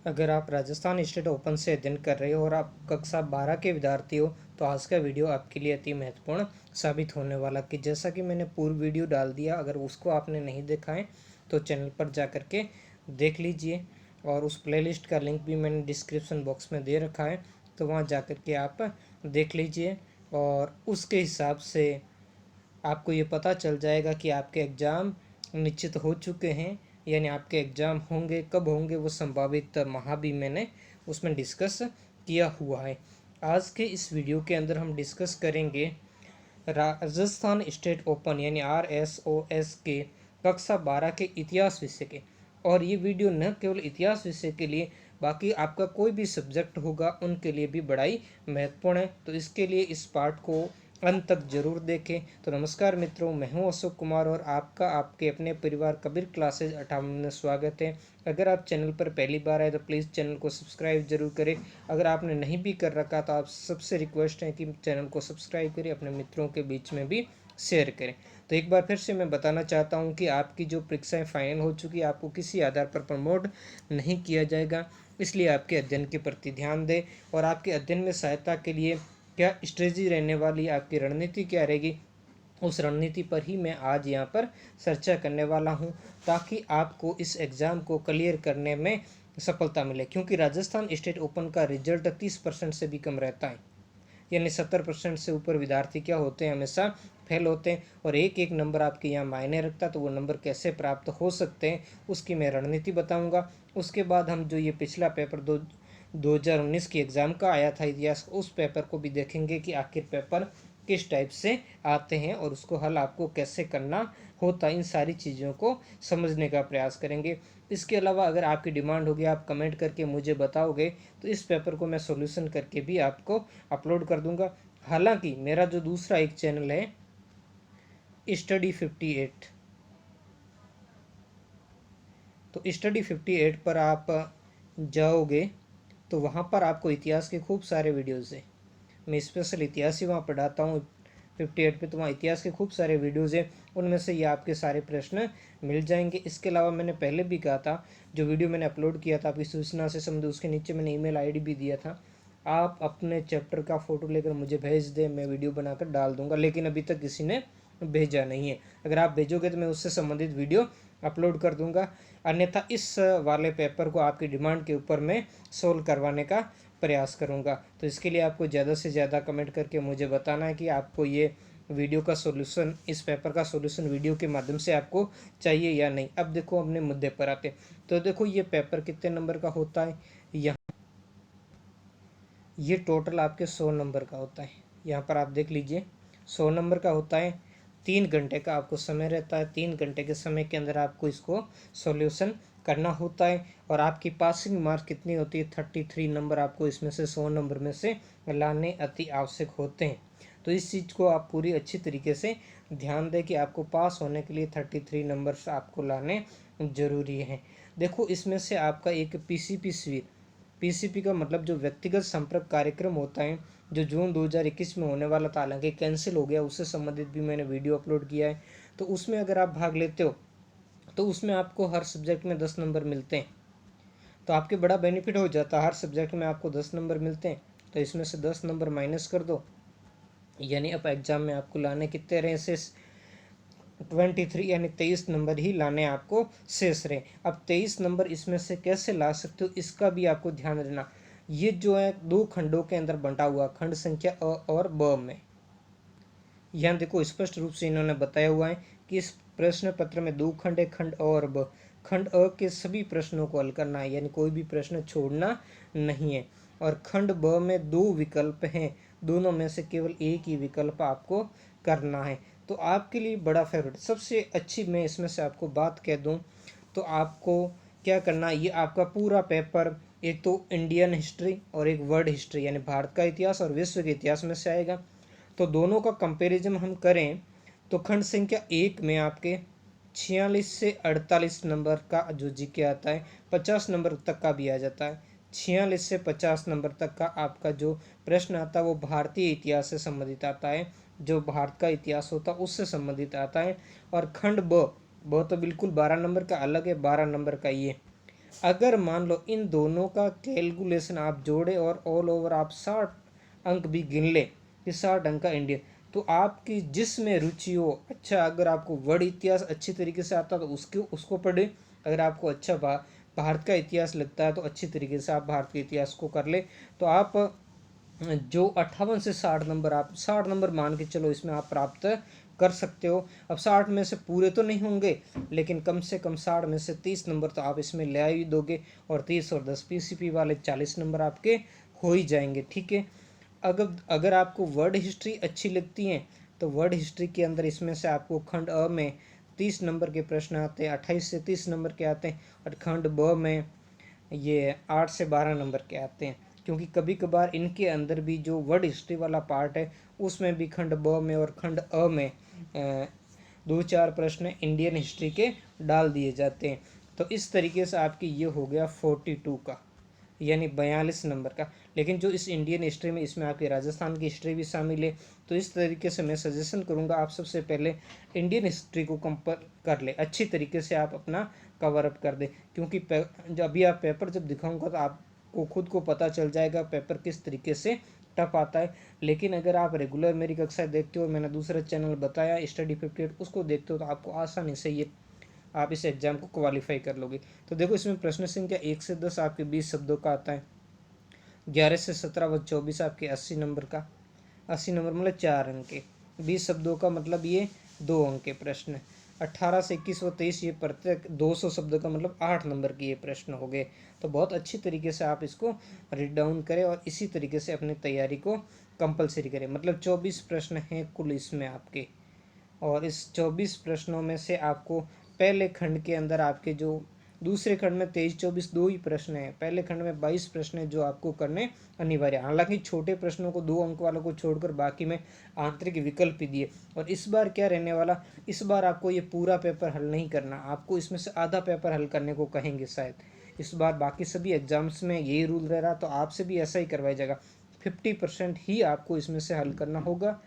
अगर आप Rajasthan state open से अध्ययन कर रहे हो और आप कक्षा 12 के विद्यार्थी हो तो आज का वीडियो आपके लिए अति महत्वपूर्ण साबित होने वाला कि जैसा कि मैंने पूर्व वीडियो डाल दिया, अगर उसको आपने नहीं देखा है तो चैनल पर जा कर के देख लीजिए और उस प्लेलिस्ट का लिंक भी मैंने डिस्क्रिप्शन बॉक्स में दे रखा है, तो वहाँ जा कर के आप देख लीजिए और उसके हिसाब से आपको ये पता चल जाएगा कि आपके एग्ज़ाम निश्चित हो चुके हैं, यानी आपके एग्ज़ाम होंगे, कब होंगे वो संभावित माह भी मैंने उसमें डिस्कस किया हुआ है। आज के इस वीडियो के अंदर हम डिस्कस करेंगे राजस्थान स्टेट ओपन यानी RSOS के कक्षा 12 के इतिहास विषय के। और ये वीडियो न केवल इतिहास विषय के लिए, बाकी आपका कोई भी सब्जेक्ट होगा उनके लिए भी बड़ा ही महत्वपूर्ण है, तो इसके लिए इस पार्ट को अंत तक जरूर देखें। तो नमस्कार मित्रों, मैं हूं अशोक कुमार और आपका आपके अपने परिवार कबीर क्लासेज 58 में स्वागत है। अगर आप चैनल पर पहली बार आए तो प्लीज़ चैनल को सब्सक्राइब जरूर करें। अगर आपने नहीं भी कर रखा तो आप सबसे रिक्वेस्ट है कि चैनल को सब्सक्राइब करें, अपने मित्रों के बीच में भी शेयर करें। तो एक बार फिर से मैं बताना चाहता हूं कि आपकी जो परीक्षाएं फाइनल हो चुकी है, आपको किसी आधार पर प्रमोट नहीं किया जाएगा, इसलिए आपके अध्ययन के प्रति ध्यान दें। और आपके अध्ययन में सहायता के लिए क्या स्ट्रेटजी रहने वाली, आपकी रणनीति क्या रहेगी, उस रणनीति पर ही मैं आज यहाँ पर चर्चा करने वाला हूँ, ताकि आपको इस एग्ज़ाम को क्लियर करने में सफलता मिले। क्योंकि राजस्थान स्टेट ओपन का रिजल्ट 30% से भी कम रहता है, यानी 70% से ऊपर विद्यार्थी क्या होते हैं, हमेशा फेल होते हैं। और एक एक नंबर आपके यहाँ मायने रखता है, तो वो नंबर कैसे प्राप्त हो सकते हैं उसकी मैं रणनीति बताऊंगा। उसके बाद हम जो ये पिछला पेपर 2019 की एग्ज़ाम का आया था इतिहास, उस पेपर को भी देखेंगे कि आखिर पेपर किस टाइप से आते हैं और उसको हल आपको कैसे करना होता है। इन सारी चीज़ों को समझने का प्रयास करेंगे। इसके अलावा अगर आपकी डिमांड होगी, आप कमेंट करके मुझे बताओगे, तो इस पेपर को मैं सॉल्यूशन करके भी आपको अपलोड कर दूंगा। हालांकि मेरा जो दूसरा एक चैनल है स्टडी 58, तो स्टडी 58 पर आप जाओगे तो वहाँ पर आपको इतिहास के खूब सारे वीडियोज़ हैं। मैं स्पेशल इतिहास ही वहाँ पढ़ाता हूँ 58 पे, तो वहाँ इतिहास के खूब सारे वीडियोज़ हैं, उनमें से ये आपके सारे प्रश्न मिल जाएंगे। इसके अलावा मैंने पहले भी कहा था, जो वीडियो मैंने अपलोड किया था आपकी सूचना से संबंधित, उसके नीचे मैंने ईमेल आईडी भी दिया था। आप अपने चैप्टर का फ़ोटो लेकर मुझे भेज दें, मैं वीडियो बनाकर डाल दूंगा, लेकिन अभी तक किसी ने भेजा नहीं है। अगर आप भेजोगे तो मैं उससे संबंधित वीडियो अपलोड कर दूंगा। अन्यथा इस वाले पेपर को आपकी डिमांड के ऊपर मैं सोल्व करवाने का प्रयास करूंगा। तो इसके लिए आपको ज़्यादा से ज़्यादा कमेंट करके मुझे बताना है कि आपको ये वीडियो का सॉल्यूशन, इस पेपर का सॉल्यूशन वीडियो के माध्यम से आपको चाहिए या नहीं। अब देखो अपने मुद्दे पर आते, तो देखो ये पेपर कितने नंबर का होता है। यहाँ ये टोटल आपके 100 नंबर का होता है। यहाँ पर आप देख लीजिए 100 नंबर का होता है। 3 घंटे का आपको समय रहता है। 3 घंटे के समय के अंदर आपको इसको सॉल्यूशन करना होता है। और आपकी पासिंग मार्क्स कितनी होती है, 33 नंबर आपको इसमें से 100 नंबर में से लाने अति आवश्यक होते हैं। तो इस चीज़ को आप पूरी अच्छी तरीके से ध्यान दें कि आपको पास होने के लिए 33 नंबर आपको लाने जरूरी हैं। देखो इसमें से आपका एक पीसीपी स्वीप, पीसीपी का मतलब जो व्यक्तिगत संपर्क कार्यक्रम होता है, जो जून 2021 में होने वाला था, हालांकि कैंसिल हो गया, उससे संबंधित भी मैंने वीडियो अपलोड किया है। तो उसमें अगर आप भाग लेते हो तो उसमें आपको हर सब्जेक्ट में 10 नंबर मिलते हैं, तो आपके बड़ा बेनिफिट हो जाता है। हर सब्जेक्ट में आपको 10 नंबर मिलते हैं, तो इसमें से 10 नंबर माइनस कर दो, यानी अब एग्जाम में आपको लाने कितने रहे से 23, यानी 23 नंबर ही लाने आपको शेष रहे। अब 23 नंबर इसमें से कैसे ला सकते हो, इसका भी आपको ध्यान देना। ये जो है 2 खंडों के अंदर बंटा हुआ, खंड संख्या अ और ब में। यहाँ देखो स्पष्ट रूप से इन्होंने बताया हुआ है कि इस प्रश्न पत्र में 2 खंड है, खंड अ और ब। खंड अ के सभी प्रश्नों को हल करना है, यानी कोई भी प्रश्न छोड़ना नहीं है। और खंड ब में 2 विकल्प हैं, दोनों में से केवल एक ही विकल्प आपको करना है। तो आपके लिए बड़ा फेवरेट, सबसे अच्छी मैं इसमें से आपको बात कह दूं तो आपको क्या करना है, ये आपका पूरा पेपर एक तो इंडियन हिस्ट्री और एक वर्ल्ड हिस्ट्री यानी भारत का इतिहास और विश्व के इतिहास में से आएगा। तो दोनों का कंपैरिजन हम करें तो खंड संख्या 1 में आपके 46 से 48 नंबर का जो जीके आता है, 50 नंबर तक का भी आ जाता है। 46 से 50 नंबर तक का आपका जो प्रश्न आता है वो भारतीय इतिहास से संबंधित आता है, जो भारत का इतिहास होता है उससे संबंधित आता है। और खंड ब तो बिल्कुल 12 नंबर का अलग है, 12 नंबर का ये। अगर मान लो इन दोनों का कैलकुलेशन आप जोड़े और ऑल ओवर आप 60 अंक भी गिन ले कि 60 अंक का इंडियन, तो आपकी जिसमें रुचि हो, अच्छा अगर आपको वर्ल्ड इतिहास अच्छी तरीके से आता तो उसको पढ़े, अगर आपको अच्छा भारत का इतिहास लगता है तो अच्छी तरीके से आप भारत के इतिहास को कर ले। तो आप जो 58 से 60 नंबर, आप 60 नंबर मान के चलो इसमें आप प्राप्त कर सकते हो। अब 60 में से पूरे तो नहीं होंगे, लेकिन कम से कम 60 में से 30 नंबर तो आप इसमें ले ही दोगे, और 30 और 10 पीसीपी वाले 40 नंबर आपके हो ही जाएंगे। ठीक है, अगर आपको वर्ल्ड हिस्ट्री अच्छी लगती है तो वर्ल्ड हिस्ट्री के अंदर इसमें से आपको खंड अ में 30 नंबर के प्रश्न आते हैं, 28 से 30 नंबर के आते हैं, और खंड ब में ये 8 से 12 नंबर के आते हैं। क्योंकि कभी कभार इनके अंदर भी जो वर्ल्ड हिस्ट्री वाला पार्ट है उसमें भी खंड ब में और खंड अ में 2-4 प्रश्न इंडियन हिस्ट्री के डाल दिए जाते हैं। तो इस तरीके से आपकी ये हो गया 42 का, यानी 42 नंबर का। लेकिन जो इस इंडियन हिस्ट्री में, इसमें आपकी राजस्थान की हिस्ट्री भी शामिल है। तो इस तरीके से मैं सजेशन करूंगा आप सबसे पहले इंडियन हिस्ट्री को कंपेयर कर ले, अच्छी तरीके से आप अपना कवर अप कर दे। क्योंकि जब अभी आप पेपर जब दिखाऊंगा तो आपको खुद को पता चल जाएगा पेपर किस तरीके से टफ आता है। लेकिन अगर आप रेगुलर मेरी कक्षाएं देखते हो, मैंने दूसरा चैनल बताया स्टडी 58, उसको देखते हो तो आपको आसानी से ये आप इस एग्जाम को क्वालिफाई कर लोगे। तो देखो इसमें प्रश्न संख्या 1 से 10 आपके 20 शब्दों का आता है, 11 से 17 व 24 आपके 80 नंबर का, 80 नंबर मतलब 4 अंक के, 20 शब्दों का मतलब ये 2 अंक के प्रश्न, 18 से 21 व 23 ये प्रत्येक 200 शब्दों का मतलब 8 नंबर के ये प्रश्न हो गए। तो बहुत अच्छी तरीके से आप इसको रीड डाउन करें और इसी तरीके से अपनी तैयारी को कंपलसरी करें। मतलब 24 प्रश्न हैं कुल इसमें आपके, और इस 24 प्रश्नों में से आपको पहले खंड के अंदर आपके जो दूसरे खंड में 23-24 दो ही प्रश्न हैं, पहले खंड में 22 प्रश्न हैं जो आपको करने अनिवार्य। हालांकि छोटे प्रश्नों को 2 अंक वालों को छोड़कर बाकी में आंतरिक विकल्प ही दिए। और इस बार क्या रहने वाला, इस बार आपको ये पूरा पेपर हल नहीं करना, आपको इसमें से आधा पेपर हल करने को कहेंगे शायद इस बार। बाकी सभी एग्जाम्स में यही रूल रह रहा, तो आपसे भी ऐसा ही करवाया जाएगा, 50% ही आपको इसमें से हल करना होगा,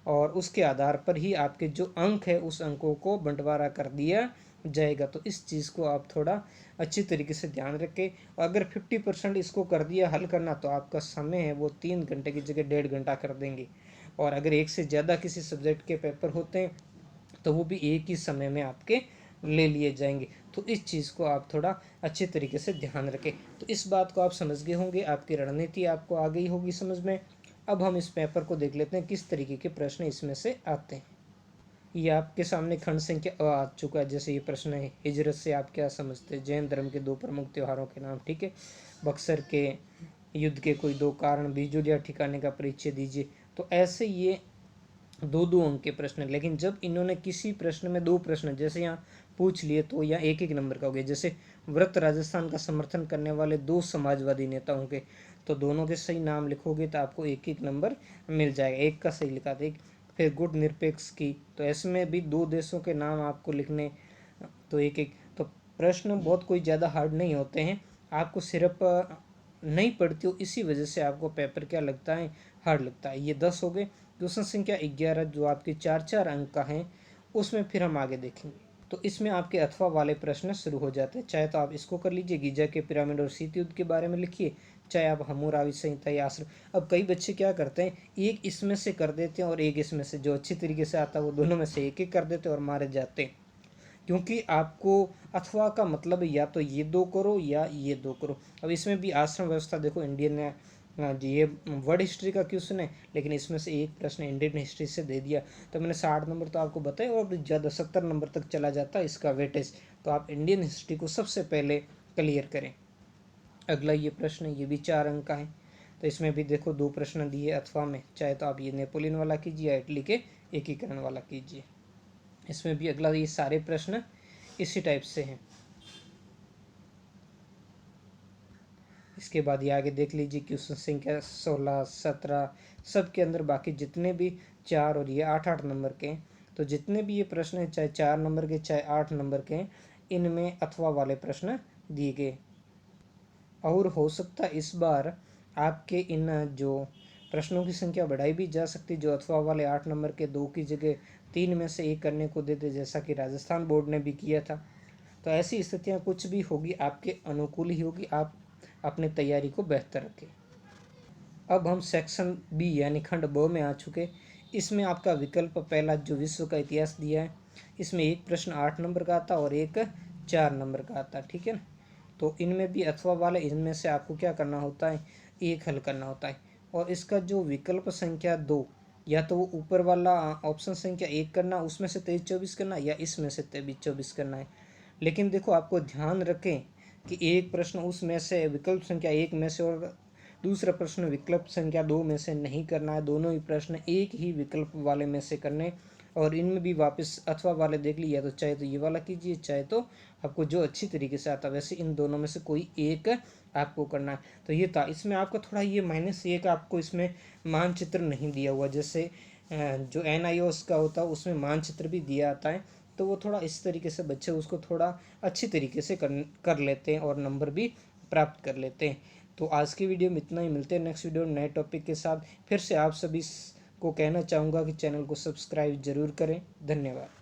और उसके आधार पर ही आपके जो अंक है उस अंकों को बंटवारा कर दिया जाएगा। तो इस चीज़ को आप थोड़ा अच्छी तरीके से ध्यान रखें। और अगर 50% इसको कर दिया हल करना तो आपका समय है वो 3 घंटे की जगह 1.5 घंटा कर देंगे। और अगर एक से ज़्यादा किसी सब्जेक्ट के पेपर होते हैं तो वो भी एक ही समय में आपके ले लिए जाएंगे। तो इस चीज़ को आप थोड़ा अच्छे तरीके से ध्यान रखें। तो इस बात को आप समझ गए होंगे, आपकी रणनीति आपको आ गई होगी समझ में। अब हम इस पेपर को देख लेते हैं किस तरीके के प्रश्न इसमें से आते हैं। ये आपके सामने खंड संख्या अ आ चुका है। जैसे ये प्रश्न है, हिजरत से आप क्या समझते हैं? जैन धर्म के 2 प्रमुख त्योहारों के नाम। ठीक है, बक्सर के युद्ध के कोई 2 कारण, बिजुलिया ठिकाने का परिचय दीजिए। तो ऐसे ये 2-2 अंक के प्रश्न, लेकिन जब इन्होंने किसी प्रश्न में 2 प्रश्न जैसे यहाँ पूछ लिए तो यहाँ 1-1 नंबर का हो गया। जैसे व्रत राजस्थान का समर्थन करने वाले 2 समाजवादी नेता होंगे, तो दोनों के सही नाम लिखोगे तो आपको 1-1 नंबर मिल जाएगा। एक का सही लिखा था एक। फिर गुट निरपेक्ष की, तो ऐसे में भी 2 देशों के नाम आपको लिखने, तो 1-1। तो प्रश्न बहुत कोई ज़्यादा हार्ड नहीं होते हैं, आपको सिर्फ नहीं पढ़ती हो इसी वजह से आपको पेपर क्या लगता है, हार्ड लगता है। ये 10 हो गए। प्रश्न संख्या 11 जो आपके 4-4 अंक का है उसमें फिर हम आगे देखेंगे। तो इसमें आपके अथवा वाले प्रश्न शुरू हो जाते हैं। चाहे तो आप इसको कर लीजिए, गीजा के पिरामिड और शीत युद्ध के बारे में लिखिए, चाहे आप हम्मुराबी संहिता या आश्रम। अब कई बच्चे क्या करते हैं, एक इसमें से कर देते हैं और एक इसमें से, जो अच्छी तरीके से आता है वो दोनों में से एक एक कर देते हैं और मारे जाते हैं। क्योंकि आपको अथवा का मतलब या तो ये 2 करो या ये 2 करो। अब इसमें भी आश्रम व्यवस्था देखो, इंडियन ने जी ये वर्ल्ड हिस्ट्री का क्वेश्चन है, लेकिन इसमें से एक प्रश्न इंडियन हिस्ट्री से दे दिया। तो मैंने 60 नंबर तो आपको बताया, और ज़्यादा 70 नंबर तक चला जाता है इसका वेटेज। तो आप इंडियन हिस्ट्री को सबसे पहले क्लियर करें। अगला ये प्रश्न, ये भी 4 अंक का है। तो इसमें भी देखो 2 प्रश्न दिए अथवा में, चाहे तो आप ये नेपोलियन वाला कीजिए या इटली के एकीकरण वाला कीजिए। इसमें भी अगला ये सारे प्रश्न इसी टाइप से हैं। इसके बाद ये आगे देख लीजिए क्वेश्चन संख्या 16, 17 सब के अंदर बाकी जितने भी 4 और ये 8-8 नंबर के हैं, तो जितने भी ये प्रश्न हैं चाहे 4 नंबर के चाहे 8 नंबर के हैं, इनमें अथवा वाले प्रश्न दिए गए। और हो सकता है इस बार आपके इन जो प्रश्नों की संख्या बढ़ाई भी जा सकती, जो अथवा वाले 8 नंबर के 2 की जगह 3 में से 1 करने को देते, जैसा कि राजस्थान बोर्ड ने भी किया था। तो ऐसी स्थितियाँ कुछ भी होगी आपके अनुकूल ही होगी, आप अपनी तैयारी को बेहतर रखें। अब हम सेक्शन बी यानी खंड ब में आ चुके। इसमें आपका विकल्प पहला जो विश्व का इतिहास दिया है, इसमें एक प्रश्न 8 नंबर का आता और एक 4 नंबर का आता, ठीक है ना। तो इनमें भी अथवा वाले, इनमें से आपको क्या करना होता है, एक हल करना होता है। और इसका जो विकल्प संख्या 2, या तो वो ऊपर वाला ऑप्शन संख्या 1 करना, उसमें से 23-24 करना, या इसमें से 23-24 करना है। लेकिन देखो आपको ध्यान रखें कि एक प्रश्न उसमें से विकल्प संख्या 1 में से और दूसरा प्रश्न विकल्प संख्या 2 में से नहीं करना है। दोनों ही प्रश्न एक ही विकल्प वाले में से करने, और इनमें भी वापस अथवा वाले देख लिया तो चाहे तो ये वाला कीजिए, चाहे तो आपको जो अच्छी तरीके से आता, वैसे इन दोनों में से कोई एक आपको करना है। तो ये था। इसमें आपका थोड़ा ये -1 आपको इसमें मानचित्र नहीं दिया हुआ, जैसे जो NIOS का होता है उसमें मानचित्र भी दिया आता है। तो वो थोड़ा इस तरीके से बच्चे उसको थोड़ा अच्छी तरीके से कर लेते हैं और नंबर भी प्राप्त कर लेते हैं। तो आज की वीडियो में इतना ही। मिलते हैं नेक्स्ट वीडियो नए टॉपिक के साथ। फिर से आप सभी को कहना चाहूँगा कि चैनल को सब्सक्राइब जरूर करें। धन्यवाद।